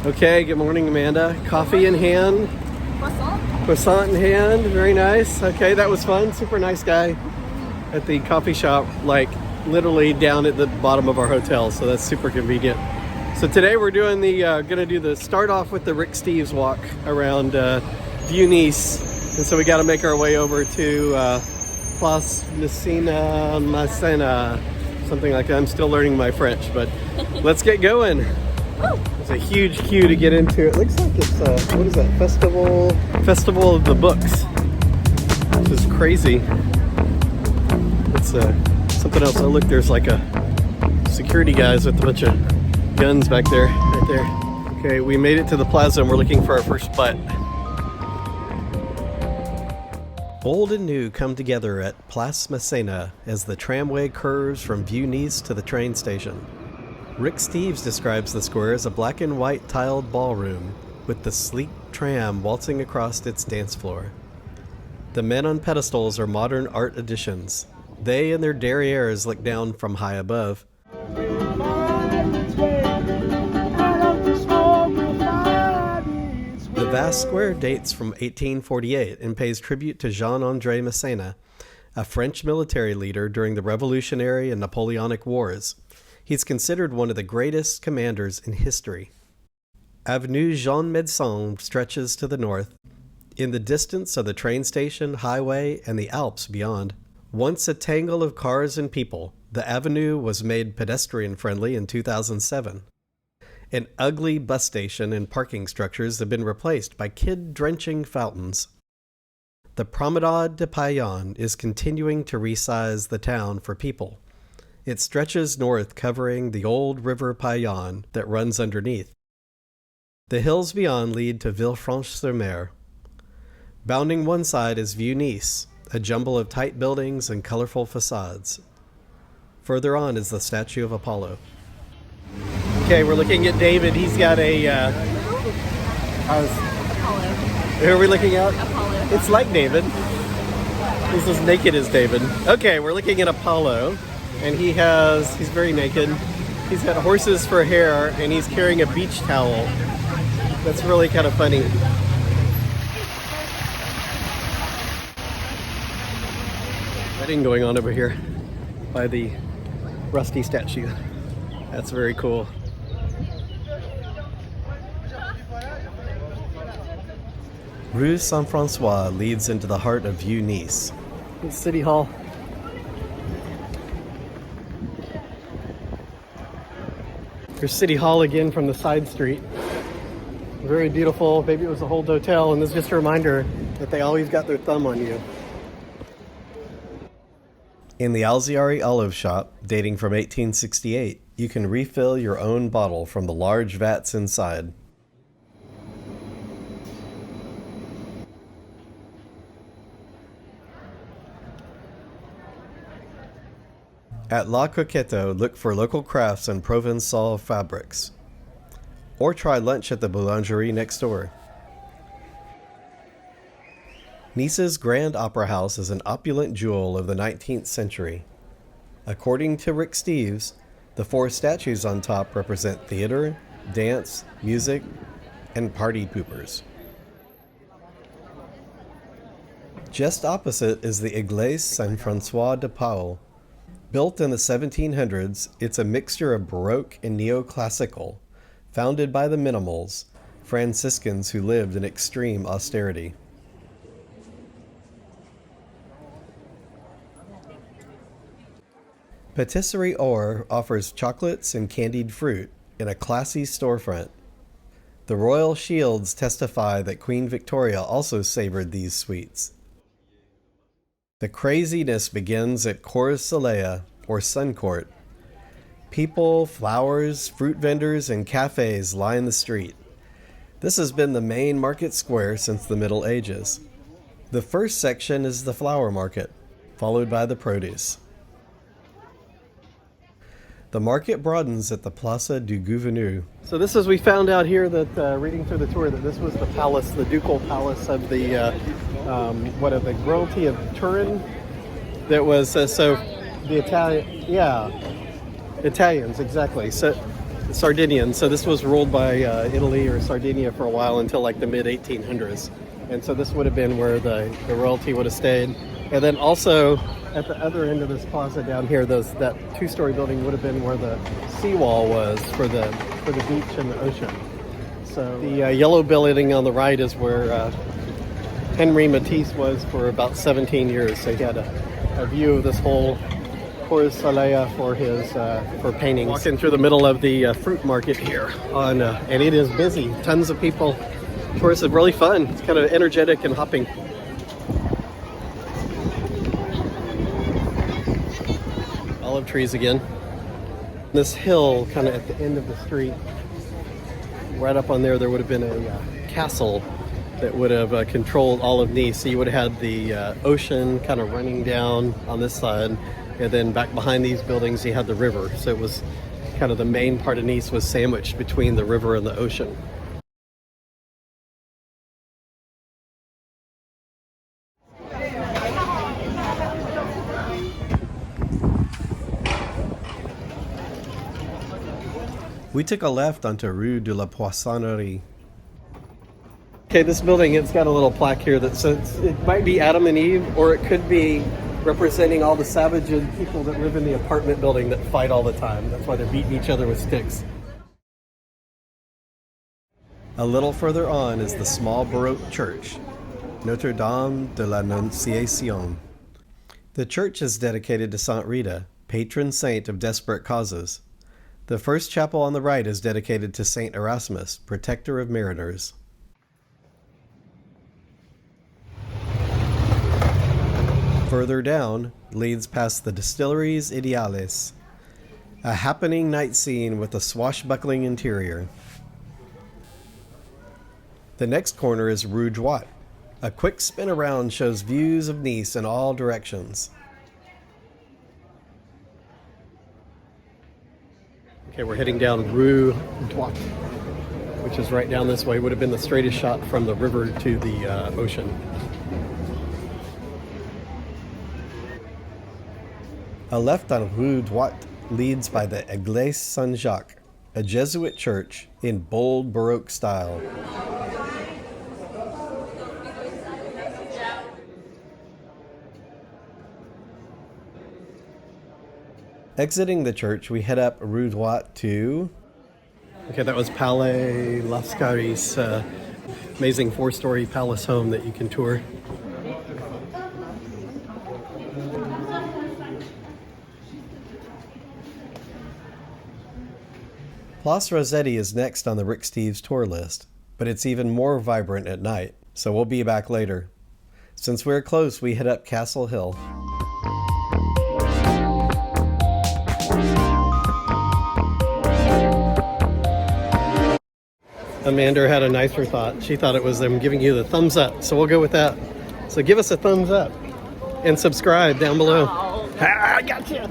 Okay, good morning, Amanda. Coffee in hand. Croissant in hand. Very nice. Okay, that was fun. Super nice guy at the coffee shop, like literally down at the bottom of our hotel. So that's super convenient. So today we're doing start off with the Rick Steves walk around Vieux Nice. And so we got to make our way over to Place Masséna, something like that. I'm still learning my French, but let's get going. It's a huge queue to get into. It looks like it's what is that? Festival of the Books. This is crazy. It's something else. Oh look, there's like a security guys with a bunch of guns back there, right there. Okay, we made it to the plaza and we're looking for our first butt. Old and new come together at Place Masséna as the tramway curves from Vieux Nice to the train station. Rick Steves describes the square as a black and white tiled ballroom with the sleek tram waltzing across its dance floor. The men on pedestals are modern art additions. They and their derrieres look down from high above. The vast square dates from 1848 and pays tribute to Jean-André Masséna, a French military leader during the Revolutionary and Napoleonic Wars. He's considered one of the greatest commanders in history. Avenue Jean Médecin stretches to the north. In the distance are the train station, highway, and the Alps beyond. Once a tangle of cars and people, the avenue was made pedestrian-friendly in 2007. An ugly bus station and parking structures have been replaced by kid-drenching fountains. The Promenade de Paillon is continuing to resize the town for people. It stretches north, covering the old river Paillon that runs underneath. The hills beyond lead to Villefranche-sur-Mer. Bounding one side is Vieux Nice, a jumble of tight buildings and colorful facades. Further on is the statue of Apollo. Okay, we're looking at David. He's got a... Apollo. Who are we looking at? Apollo. It's like David. He's as naked as David. Okay, we're looking at Apollo. And he's very naked. He's got horses for hair, and he's carrying a beach towel. That's really kind of funny. Wedding going on over here by the rusty statue. That's very cool. Rue Saint-François leads into the heart of Vieux Nice. City Hall. Here's City Hall again from the side street. Very beautiful. Maybe it was a old hotel, and this is just a reminder that they always got their thumb on you. In the Alziari olive shop, dating from 1868, you can refill your own bottle from the large vats inside. At La Coquette, look for local crafts and Provençal fabrics. Or try lunch at the boulangerie next door. Nice's Grand Opera House is an opulent jewel of the 19th century. According to Rick Steves, the 4 statues on top represent theater, dance, music, and party poopers. Just opposite is the Église Saint-François de Paul. Built in the 1700s, it's a mixture of Baroque and neoclassical, founded by the Minimals, Franciscans who lived in extreme austerity. Patisserie Or offers chocolates and candied fruit in a classy storefront. The royal shields testify that Queen Victoria also savored these sweets. The craziness begins at Cours Saleya, or Sun Court. People, flowers, fruit vendors, and cafes line the street. This has been the main market square since the Middle Ages. The first section is the flower market, followed by the produce. The market broadens at the Plaza du Gouverneur. So this is, we found out here that, reading through the tour, that this was the palace, the ducal palace of the, the royalty of Turin. That was, so the Italians, exactly. So Sardinian. So this was ruled by Italy or Sardinia for a while until like the mid 1800s. And so this would have been where the royalty would have stayed. And then also at the other end of this plaza down here, that two-story building would have been where the seawall was for the beach and the ocean. So the yellow building on the right is where Henry Matisse was for about 17 years. So he had a view of this whole Cours Saleya for paintings. Walking through the middle of the fruit market here, and it is busy. Tons of people. Tourists are really fun. It's kind of energetic and hopping. Olive trees again. This hill, kind of at the end of the street, right up on there would have been a castle that would have controlled all of Nice. So you would have had the ocean kind of running down on this side, and then back behind these buildings you had the river. So it was kind of the main part of Nice was sandwiched between the river and the ocean. We took a left onto Rue de la Poissonnerie. Okay, this building, it's got a little plaque here that says it might be Adam and Eve, or it could be representing all the savage people that live in the apartment building that fight all the time. That's why they're beating each other with sticks. A little further on is the small Baroque church, Notre Dame de l'Annonciation. The church is dedicated to Saint Rita, patron saint of desperate causes. The first chapel on the right is dedicated to Saint Erasmus, protector of mariners. Further down leads past the Distilleries Ideales, a happening night scene with a swashbuckling interior. The next corner is Rue Droit. A quick spin around shows views of Nice in all directions. Okay, we're heading down Rue Droit, which is right down this way. Would have been the straightest shot from the river to the ocean. A left on Rue Droit leads by the Église Saint-Jacques, a Jesuit church in bold Baroque style. Exiting the church, we head up Rue Droit to... Okay, that was Palais Lascaris, amazing 4-story palace home that you can tour. Place Rossetti is next on the Rick Steves tour list, but it's even more vibrant at night, so we'll be back later. Since we're close, we head up Castle Hill. Amanda had a nicer thought. She thought it was them giving you the thumbs up, so we'll go with that. So give us a thumbs up and subscribe down below. Oh. I gotcha.